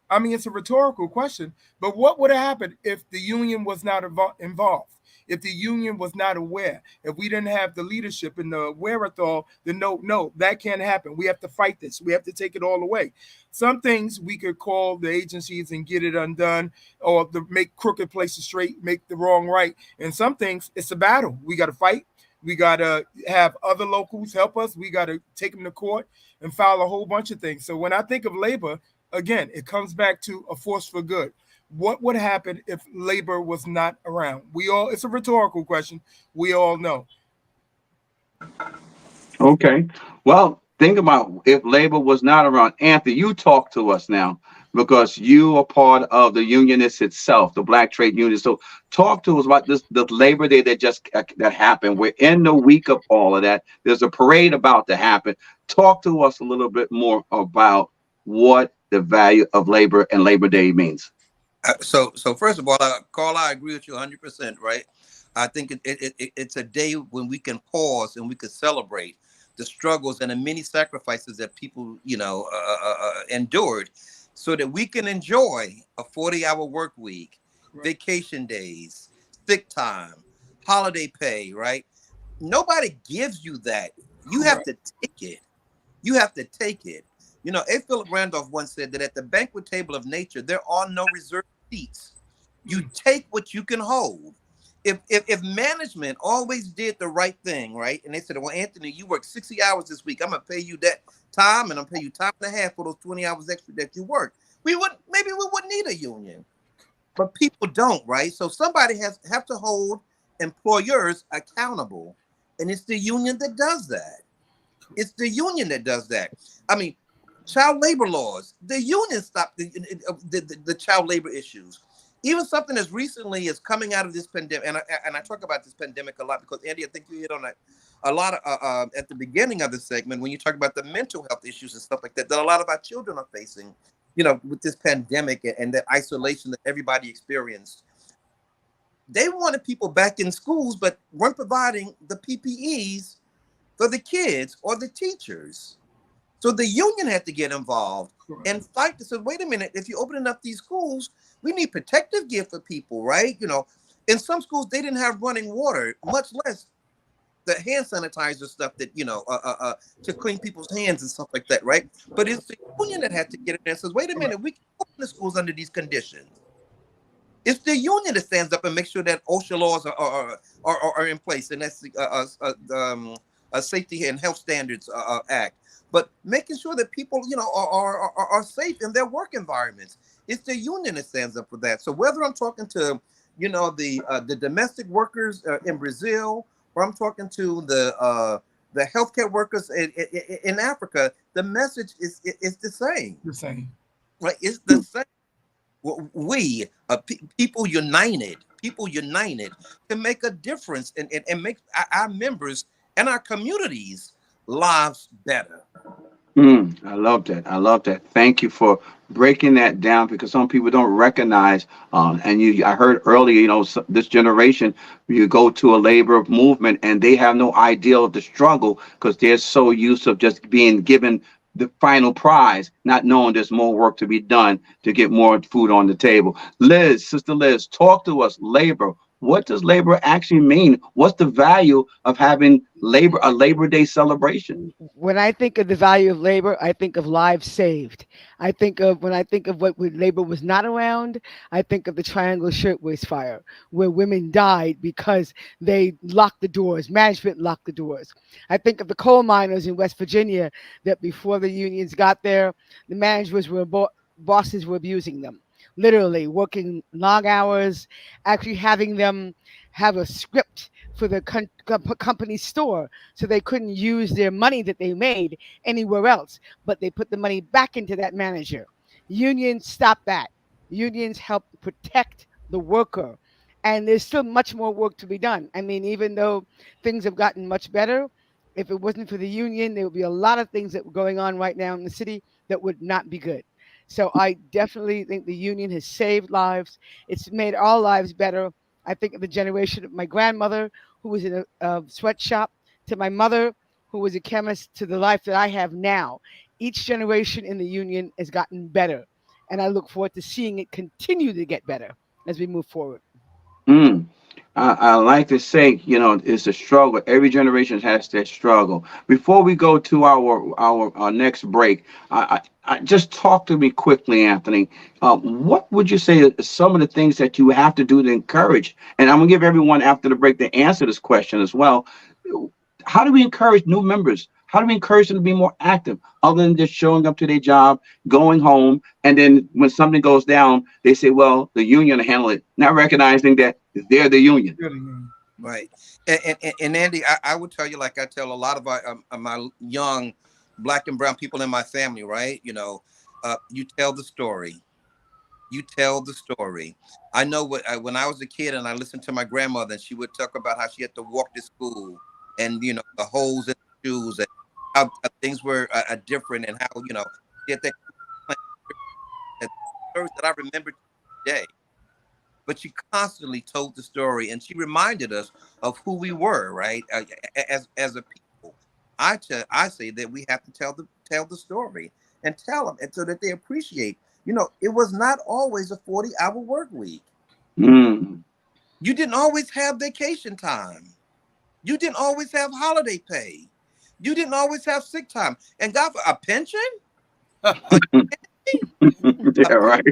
I mean, it's a rhetorical question, but what would have happened if the union was not involved? If the union was not aware, if we didn't have the leadership and the wherewithal, then no, that can't happen. We have to fight this. We have to take it all away. Some things we could call the agencies and get it undone, or to make crooked places straight, make the wrong right. And some things, it's a battle. We got to fight. We got to have other locals help us. We got to take them to court and file a whole bunch of things. So when I think of labor, again, it comes back to a force for good. What would happen if labor was not around? It's a rhetorical question. We all know. Okay. Well, think about if labor was not around. Anthony, you talk to us now because you are part of the unionists itself, the Black Trade Union. So talk to us about the Labor Day that happened. We're in the week of all of that. There's a parade about to happen. Talk to us a little bit more about what the value of labor and Labor Day means. So first of all, Carl, I agree with you 100%, right? I think it's a day when we can pause and we can celebrate the struggles and the many sacrifices that people, endured so that we can enjoy a 40-hour work week, right, vacation days, sick time, holiday pay, right? Nobody gives you that. You have to take it. You have to take it. A. Philip Randolph once said that at the banquet table of nature, there are no reserved seats. You take what you can hold. If management always did the right thing, right, and they said, well, Anthony, you work 60 hours this week, I'm going to pay you that time, and I'm pay you time and a half for those 20 hours extra that you work. Maybe we wouldn't need a union. But people don't, right? So somebody have to hold employers accountable, and it's the union that does that. It's the union that does that. I mean, child labor laws, the union stopped the child labor issues. Even something as recently as coming out of this pandemic, and I talk about this pandemic a lot because, Andy, I think you hit on that a lot at the beginning of the segment when you talk about the mental health issues and stuff like that a lot of our children are facing with this pandemic and the isolation that everybody experienced, they wanted people back in schools, but weren't providing the PPEs for the kids or the teachers. So the union had to get involved and fight to say, wait a minute, if you're opening up these schools, we need protective gear for people, right? In some schools, they didn't have running water, much less the hand sanitizer stuff that, to clean people's hands and stuff like that, right? But it's the union that had to get in there and says, wait a minute, we can open the schools under these conditions. It's the union that stands up and makes sure that OSHA laws are in place, and that's a Safety and Health Standards Act. But making sure that people, are safe in their work environments. It's the union that stands up for that. So whether I'm talking to, the domestic workers in Brazil, or I'm talking to the healthcare workers in Africa, the message is the same. The same. Right? It's the same. We people united can make a difference and make our members and our communities' lives better. I love that. I love that. Thank you for breaking that down, because some people don't recognize. I heard earlier, this generation, you go to a labor movement and they have no idea of the struggle because they're so used to just being given the final prize, not knowing there's more work to be done to get more food on the table. Sister Liz, talk to us. Labor. What does labor actually mean? What's the value of having a Labor Day celebration? When I think of the value of labor, I think of lives saved. When I think of what labor was not around, I think of the Triangle Shirtwaist Fire, where women died because they locked the doors, management locked the doors. I think of the coal miners in West Virginia that before the unions got there, the managers bosses were abusing them. Literally working long hours, actually having them have a script for the company store so they couldn't use their money that they made anywhere else, but they put the money back into that manager. Unions stop that. Unions help protect the worker. And there's still much more work to be done. I mean, even though things have gotten much better, if it wasn't for the union, there would be a lot of things that were going on right now in the city that would not be good. So I definitely think the union has saved lives. It's made our lives better. I think of the generation of my grandmother, who was in a sweatshop, to my mother, who was a chemist, to the life that I have now. Each generation in the union has gotten better. And I look forward to seeing it continue to get better as we move forward. I like to say, it's a struggle. Every generation has their struggle. Before we go to our next break, I just talk to me quickly, Anthony. What would you say are some of the things that you have to do to encourage? And I'm gonna give everyone after the break to answer this question as well. How do we encourage new members? How do we encourage them to be more active, other than just showing up to their job, going home, and then when something goes down, they say, well, the union will handle it, not recognizing that they're the union. Right. And Andy, I would tell you, like I tell a lot of my young Black and brown people in my family, right? You tell the story. You tell the story. I know when I was a kid and I listened to my grandmother, and she would talk about how she had to walk to school, and the holes in the shoes, and how things were different, and how she had that stories that I remember today. But she constantly told the story, and she reminded us of who we were, right? As a people, I say that we have to tell the story and tell them, and so that they appreciate. It was not always a 40-hour work week. You didn't always have vacation time. You didn't always have holiday pay. You didn't always have sick time. And God, a pension? Yeah, right.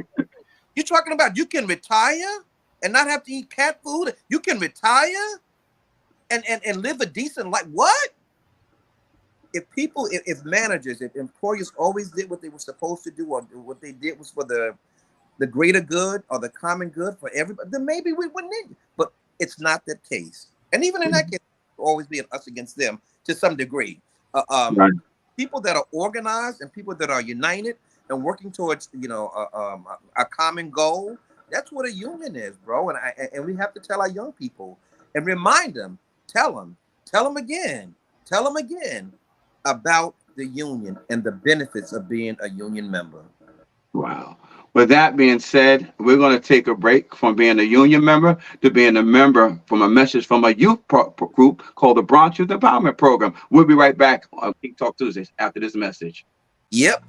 You're talking about you can retire and not have to eat cat food. You can retire and live a decent life. What? If managers, if employers always did what they were supposed to do, or what they did was for the greater good or the common good for everybody, then maybe we wouldn't need it. But it's not that case. And even in that case, it'll always be an us against them to some degree. Right. People that are organized and people that are united and working towards a common goal, that's what a union is, bro. And we have to tell our young people and remind them, tell them again about the union and the benefits of being a union member. Wow. With that being said, we're going to take a break from being a union member to being a member from a message from a youth group called the Bronx Youth Empowerment Program. We'll be right back on King Talk Tuesdays after this message. Yep.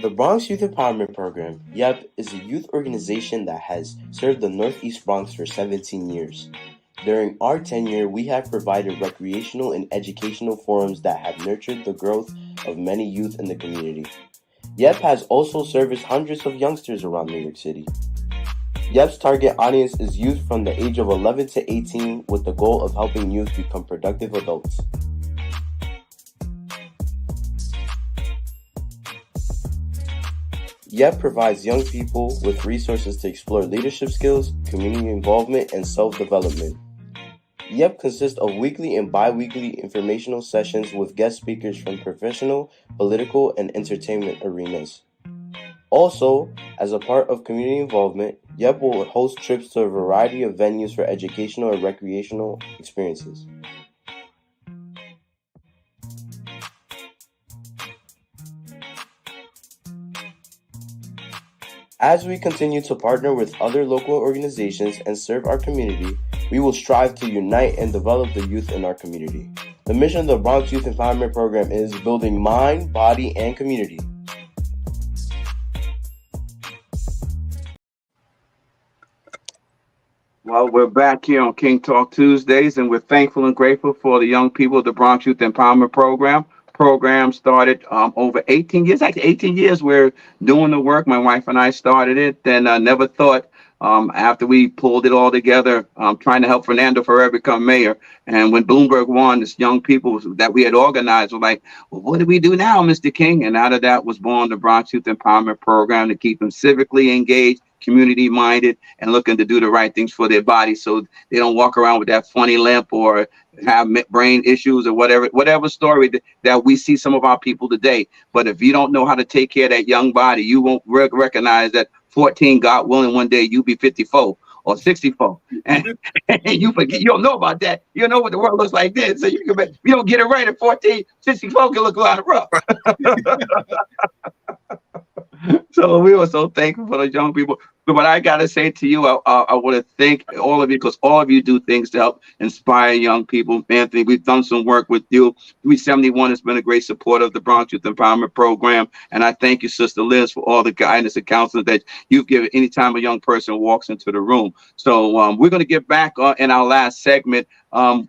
The Bronx Youth Empowerment Program, YEP, is a youth organization that has served the Northeast Bronx for 17 years. During our tenure, we have provided recreational and educational forums that have nurtured the growth of many youth in the community. YEP has also serviced hundreds of youngsters around New York City. YEP's target audience is youth from the age of 11 to 18 with the goal of helping youth become productive adults. YEP provides young people with resources to explore leadership skills, community involvement, and self-development. YEP consists of weekly and bi-weekly informational sessions with guest speakers from professional, political, and entertainment arenas. Also, as a part of community involvement, YEP will host trips to a variety of venues for educational and recreational experiences. As we continue to partner with other local organizations and serve our community, we will strive to unite and develop the youth in our community. The mission of the Bronx Youth Empowerment Program is building mind, body, and community. Well, we're back here on King Talk Tuesdays, and we're thankful and grateful for the young people of the Bronx Youth Empowerment Program. Program started over 18 years. Actually, 18 years we're doing the work. My wife and I started it, and I never thought after we pulled it all together, trying to help Fernando Ferrer become mayor. And when Bloomberg won, this young people that we had organized were like, well, what do we do now, Mr. King? And out of that was born the Bronx Youth Empowerment Program to keep them civically engaged, community minded, and looking to do the right things for their body so they don't walk around with that funny limp or have brain issues or whatever story that we see some of our people today. But if you don't know how to take care of that young body, you won't recognize that 14, God willing, one day you'll be 54 or 64. And you forget, you don't know about that. You don't know what the world looks like then. So you don't get it right at 14, 64 can look a lot of rough. So we were so thankful for the young people. But what I got to say to you, I want to thank all of you because all of you do things to help inspire young people. Anthony, we've done some work with you. 371 has been a great supporter of the Bronx Youth Empowerment Program. And I thank you, Sister Liz, for all the guidance and counseling that you've given anytime a young person walks into the room. So we're going to get back in our last segment.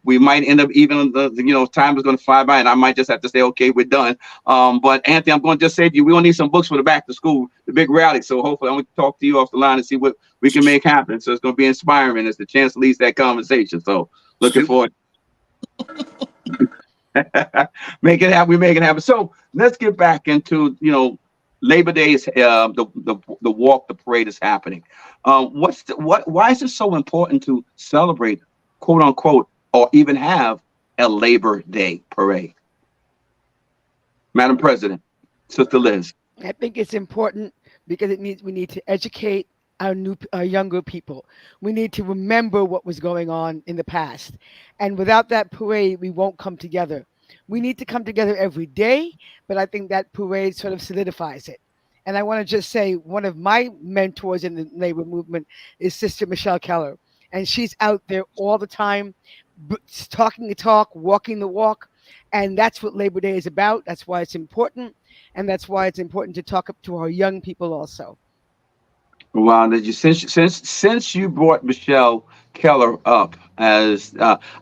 We might end up even, time is going to fly by and I might just have to say, okay, we're done. But Anthony, I'm going to just say to you, we don't need some books for the back to school, the big rally. So hopefully I'm going to talk to you off the line and see what we can make happen. So it's going to be inspiring as the chance leads that conversation. So looking forward. Make it happen. We make it happen. So let's get back into, Labor Day is the walk, the parade is happening. Why is it so important to celebrate, quote unquote, or even have a Labor Day parade? Madam President, Sister Liz. I think it's important because we need to educate our younger people. We need to remember what was going on in the past. And without that parade, we won't come together. We need to come together every day, but I think that parade sort of solidifies it. And I want to just say one of my mentors in the labor movement is Sister Michelle Keller. And she's out there all the time, talking the talk, walking the walk. And that's what Labor Day is about. That's why it's important. And that's why it's important to talk up to our young people also. Wow, since you brought Michelle Keller up as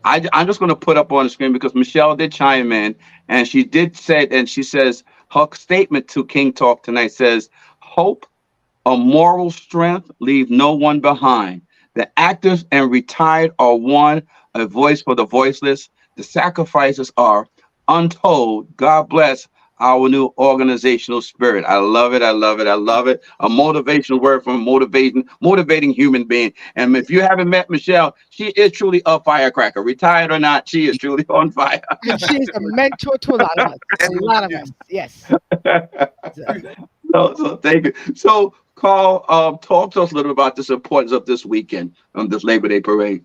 I'm just going to put up on the screen because Michelle did chime in and she did say, and she says her statement to King Talk tonight says, hope, a moral strength, leave no one behind. The active and retired are one, a voice for the voiceless. The sacrifices are untold. God bless our new organizational spirit. I love it. I love it. I love it. A motivational word from motivating human being. And if you haven't met Michelle, she is truly a firecracker. Retired or not, she is truly on fire. And she's a mentor to a lot of us. A lot of us. Yes. So thank you. So Carl, talk to us a little bit about this importance of this weekend, this Labor Day parade.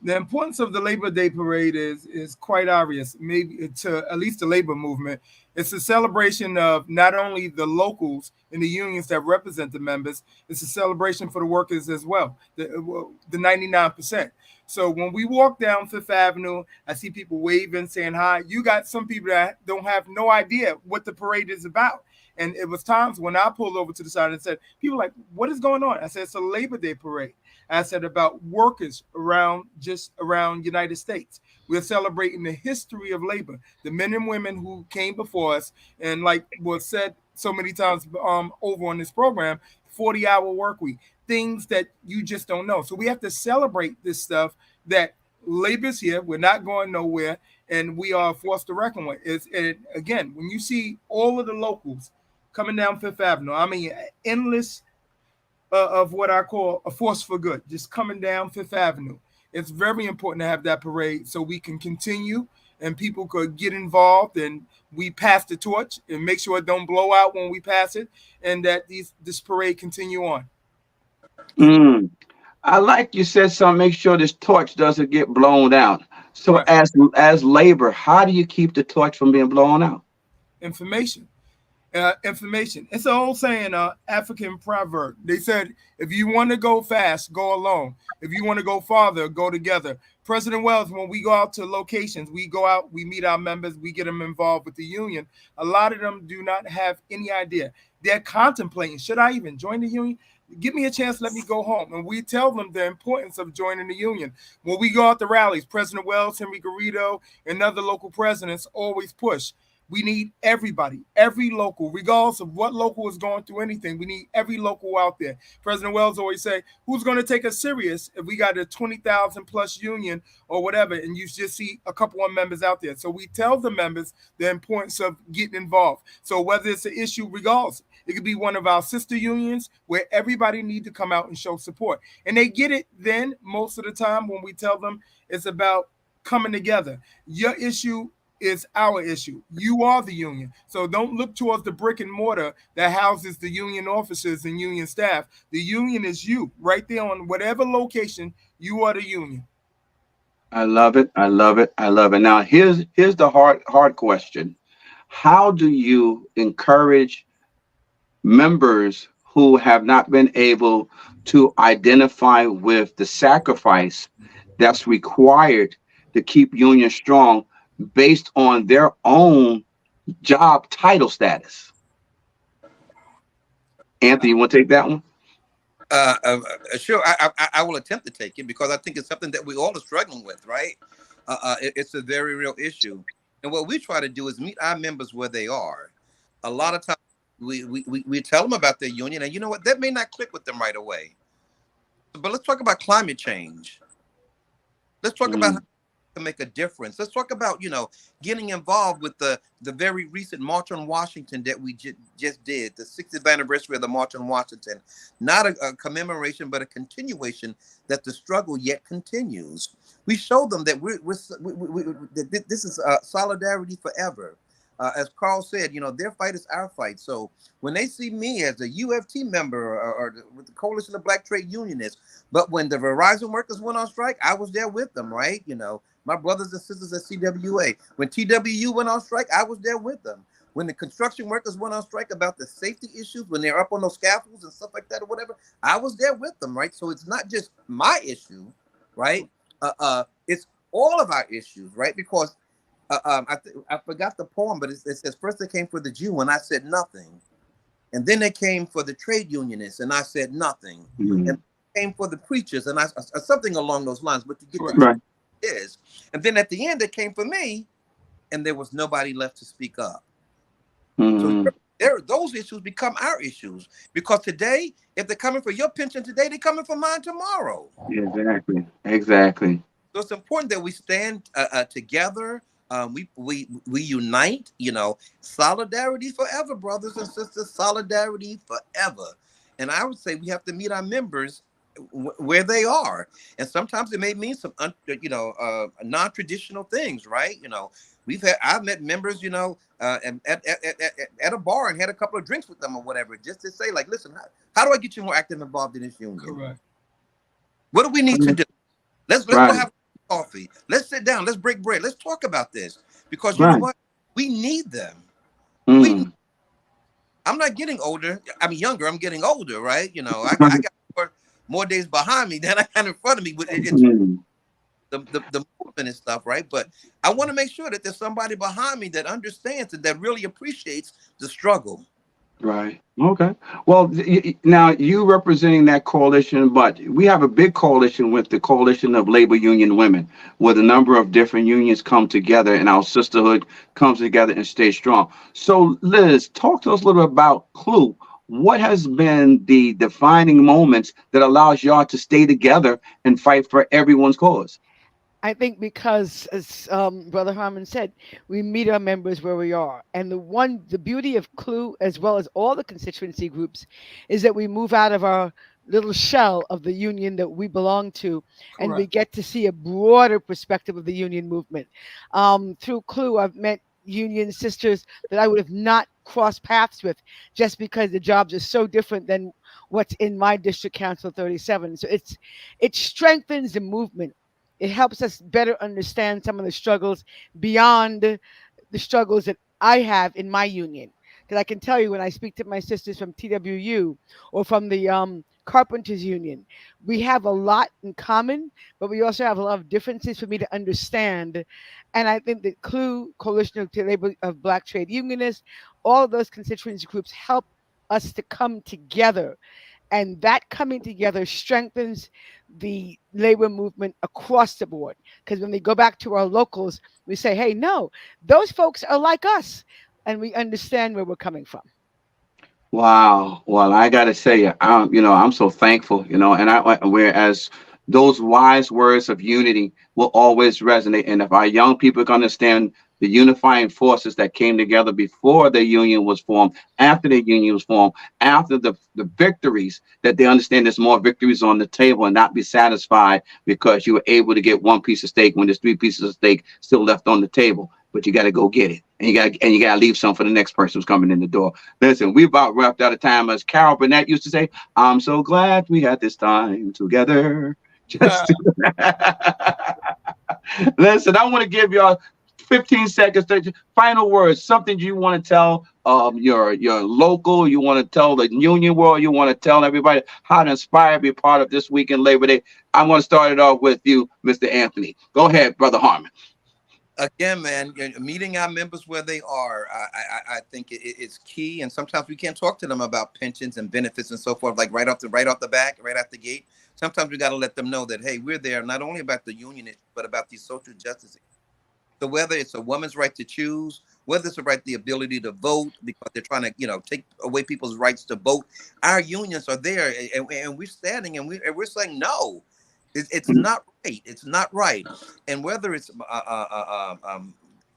The importance of the Labor Day parade is quite obvious, maybe to at least the labor movement. It's a celebration of not only the locals and the unions that represent the members, it's a celebration for the workers as well, the 99%. So when we walk down Fifth Avenue, I see people waving, saying hi. You got some people that don't have no idea what the parade is about. And it was times when I pulled over to the side and said, people like, what is going on? I said, it's a Labor Day parade. I said about workers around United States. We're celebrating the history of labor, the men and women who came before us. And like was said so many times over on this program, 40-hour work week, things that you just don't know. So we have to celebrate this stuff, that labor's here. We're not going nowhere. And we are forced to reckon with. Again, when you see all of the locals coming down Fifth Avenue, I mean, endless of what I call a force for good, just coming down Fifth Avenue. It's very important to have that parade so we can continue and people could get involved and we pass the torch and make sure it don't blow out when we pass it, and that this parade continue on. I like you said something, make sure this torch doesn't get blown out. So Right. as labor, how do you keep the torch from being blown out? Information. It's an old saying, African proverb. They said, if you want to go fast, go alone. If you want to go farther, go together. President Wells, when we go out to locations, we go out, we meet our members, we get them involved with the union. A lot of them do not have any idea. They're contemplating, should I even join the union? Give me a chance, let me go home. And we tell them the importance of joining the union. When we go out to rallies, President Wells, Henry Garrido, and other local presidents always push. We need everybody, every local, regardless of what local is going through anything. We need every local out there. President Wells always say, who's going to take us serious if we got a 20,000 plus union or whatever, and you just see a couple of members out there. So we tell the members the importance of getting involved. So whether it's an issue, regardless, it could be one of our sister unions where everybody need to come out and show support. And they get it then most of the time when we tell them it's about coming together. Your issue is our issue. You are the union. So don't look towards the brick and mortar that houses the union officers and union staff. The union is you right there on whatever location. You are the union. I love it. I love it. I love it. Now here's the hard question. How do you encourage members who have not been able to identify with the sacrifice that's required to keep union strong based on their own job title status? Anthony, you want to take that one? Sure, I will attempt to take it because I think it's something that we all are struggling with, right? It's a very real issue. And what we try to do is meet our members where they are. A lot of times we tell them about their union, and you know what? That may not click with them right away. But let's talk about climate change. Let's talk about how to make a difference. Let's talk about, getting involved with the very recent March on Washington that we just did, the 60th anniversary of the March on Washington. Not a commemoration, but a continuation that the struggle yet continues. We showed them that that this is solidarity forever. As Carl said, their fight is our fight. So when they see me as a UFT member or with the Coalition of Black Trade Unionists, but when the Verizon workers went on strike, I was there with them, right? My brothers and sisters at CWA. When TWU went on strike, I was there with them. When the construction workers went on strike about the safety issues, when they're up on those scaffolds and stuff like that or whatever, I was there with them, right? So it's not just my issue, right? It's all of our issues, right? Because I forgot the poem, but it says, first they came for the Jew and I said nothing. And then they came for the trade unionists and I said nothing. And they came for the preachers and I something along those lines, but to get the is. And then at the end, they came for me and there was nobody left to speak up. So those issues become our issues because today, if they're coming for your pension today, they're coming for mine tomorrow. Exactly. So it's important that we stand together. We unite, solidarity forever, brothers and sisters, solidarity forever. And I would say we have to meet our members where they are. And sometimes it may mean some, non-traditional things, right? I've met members, at a bar and had a couple of drinks with them or whatever, just to say, like, listen, how do I get you more active involved in this union? Correct. What do we need to do? Let's go have coffee. Let's sit down. Let's break bread. Let's talk about this because you know what? We need them. I'm not getting older. I mean, younger. I'm getting older, right? You know, I got more days behind me than I had in front of me. But it's the movement and stuff, right? But I want to make sure that there's somebody behind me that understands and that really appreciates the struggle. Right. Okay. Well, now you representing that coalition, but we have a big coalition with the Coalition of Labor Union Women, where the number of different unions come together and our sisterhood comes together and stays strong. So, Liz, talk to us a little bit about CLUE. What has been the defining moments that allows y'all to stay together and fight for everyone's cause? I think because, as Brother Harmon said, we meet our members where we are. And the beauty of CLUE, as well as all the constituency groups, is that we move out of our little shell of the union that we belong to, and we get to see a broader perspective of the union movement. Through CLUE, I've met union sisters that I would have not crossed paths with just because the jobs are so different than what's in my district council 37. So it strengthens the movement. It helps us better understand some of the struggles beyond the struggles that I have in my union. Because I can tell you, when I speak to my sisters from TWU or from the Carpenters Union, we have a lot in common, but we also have a lot of differences for me to understand. And I think that CLUE, Coalition of Labor of Black Trade Unionists, all of those constituency groups help us to come together. And that coming together strengthens the labor movement across the board. Because when we go back to our locals, we say, hey, no, those folks are like us. And we understand where we're coming from. Wow. Well, I got to say, I'm so thankful, and whereas those wise words of unity will always resonate. And if our young people can understand the unifying forces that came together before the union was formed, after the union was formed, after the victories, that they understand there's more victories on the table and not be satisfied because you were able to get one piece of steak when there's 3 pieces of steak still left on the table. But you got to go get it, and you got to leave some for the next person who's coming in the door. Listen, we about wrapped out of time. As Carol Burnett used to say, I'm so glad we had this time together. Listen, I want to give y'all 15 seconds, final words, something you want to tell your local, you want to tell the union world, you want to tell everybody how to inspire, be part of this weekend Labor Day. I'm going to start it off with you, Mr. Anthony. Go ahead, Brother Harmon. Again, man, meeting our members where they are, I think it's key. And sometimes we can't talk to them about pensions and benefits and so forth, like right off the back, right out the gate. Sometimes we got to let them know that, hey, we're there not only about the union, but about these social justice. So whether it's a woman's right to choose, whether it's the ability to vote because they're trying to, take away people's rights to vote, our unions are there, and we're standing and we're saying no, it's not right. It's not right. And whether it's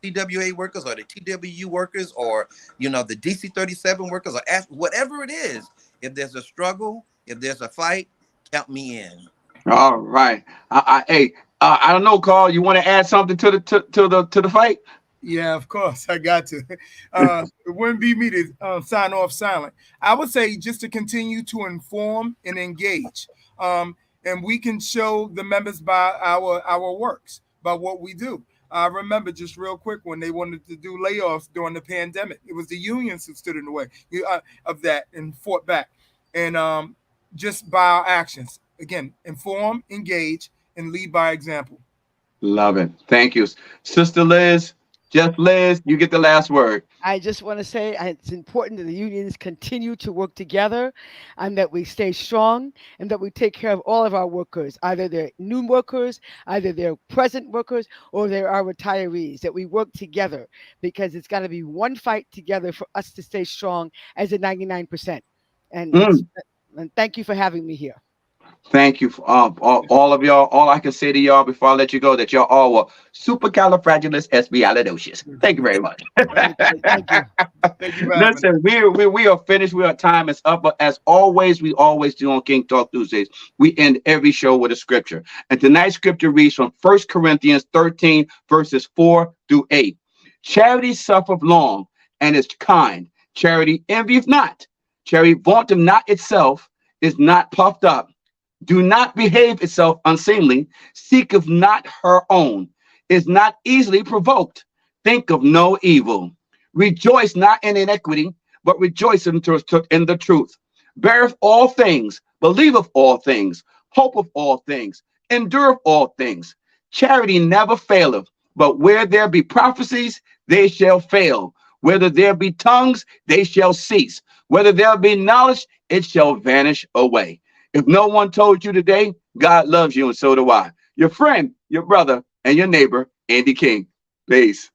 TWA workers or the TWU workers or the DC 37 workers or whatever it is, if there's a struggle, if there's a fight, count me in. All right. I don't know, Carl. You want to add something to the fight? Yeah, of course. I got to. It wouldn't be me to sign off silent. I would say just to continue to inform and engage. And we can show the members by our works, by what we do. I remember just real quick when they wanted to do layoffs during the pandemic. It was the unions who stood in the way of that and fought back. And just by our actions. Again, inform, engage, and lead by example. Love it. Thank you. Sister Liz, just Liz, you get the last word. I just want to say it's important that the unions continue to work together and that we stay strong and that we take care of all of our workers, either they're new workers, either they're present workers, or they're our retirees, that we work together because it's got to be one fight together for us to stay strong as a 99%. And thank you for having me here. Thank you for all of y'all. All I can say to y'all before I let you go, that y'all all were supercalifragilisticexpialidocious. Thank you very much. Thank you. Listen, we are finished. Our time is up. But as always, we always do on King Talk Tuesdays, we end every show with a scripture. And tonight's scripture reads from 1 Corinthians 13, verses 4-8. Charity suffereth long and is kind. Charity envieth not. Charity vaunteth not itself, is not puffed up. Do not behave itself unseemly, seeketh not her own, is not easily provoked, think of no evil, Rejoice not in iniquity, but rejoice in the truth. Beareth all things, believeth all things, hopeth all things, endureth all things. Charity never faileth, but where there be prophecies, they shall fail. Whether there be tongues, they shall cease. Whether there be knowledge, it shall vanish away. If no one told you today, God loves you, and so do I. Your friend, your brother, and your neighbor, Andy King. Peace.